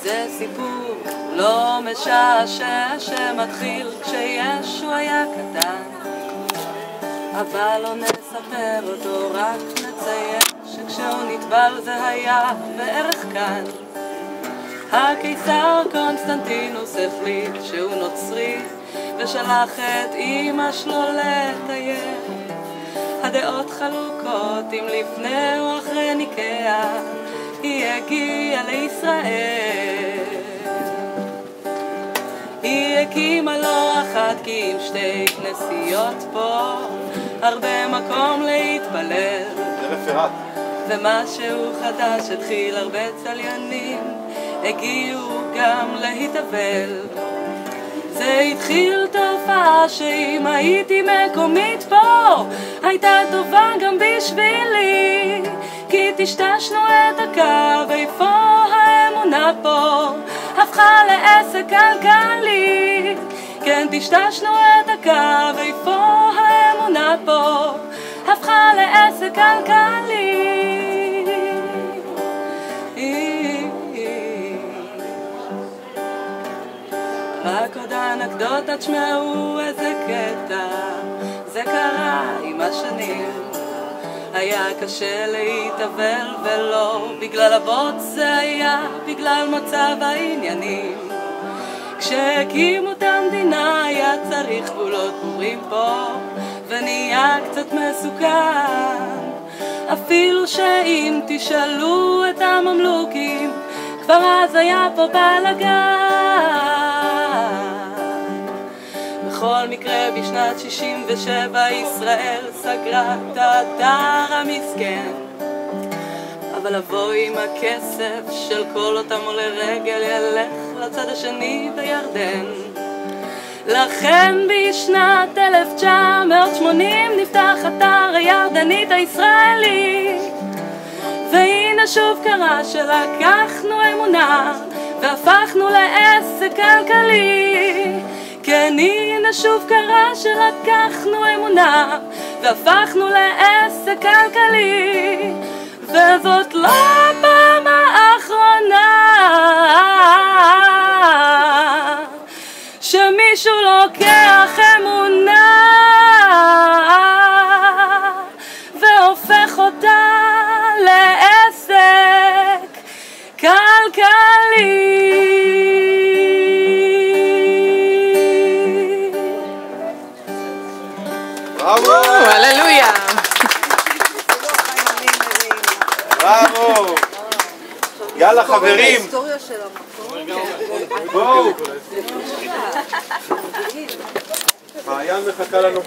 זה סיפור לא משעשע שמתחיל כשישו היה קטן, אבל לא נספר אותו, רק נציין שכשהוא נטבל זה היה בערך כאן. הקיסר קונסטנטינוס החליט שהוא נוצרי ושלח את אמא שלו לטייל. הדעות חלוקות אם לפני או אחרי ניקאה היא הגיעה לישראל. היא הקימה לא אחת כי עם שתי כנסיות פה הרבה מקום להתפלל. זה רפרט. ומשהו חדש התחיל, הרבה צליינים הגיעו גם להתאבל. זה התחיל תופעה שאם הייתי מקומית פה הייתה טובה גם בשבילי, כי טשטשנו את הקו, איפה האמונה פה הפכה לעסק כלכלי. כן, טשטשנו את הקו, איפה האמונה פה הפכה לעסק כלכלי. רק עוד אנקדוטה, תשמעו איזה קטע, זה קרה עם השנים. היה קשה להתאבל ולא בגלל הבוץ, זה היה בגלל מצב העניינים. כשהקימו את המדינה היה צריך גבולות ברורים פה, ונהיה קצת מסוכן. אפילו שאם תשאלו את הממלוכים כבר אז היה פה בלגן. בכל מקרה בשנת 67 ישראל סגרה את האתר המסכן, אבל לבוא עם הכסף של כל אותם עולי רגל ילך לצד השני בירדן. לכן בשנת 1980 נפתח אתר הירדנית הישראלי, והנה שוב קרה שלקחנו אמונה והפכנו לעסק כלכלי. כן, הנה שוב קרה שלקחנו אמונה והפכנו לעסק כלכלי, וזאת לא הפעם האחרונה שמישהו לוקח אמונה והופך אותה לעסק כלכלי. בראבו! הללויה! בראבו! יאללה חברים! בואו! מעיין מחכה לנו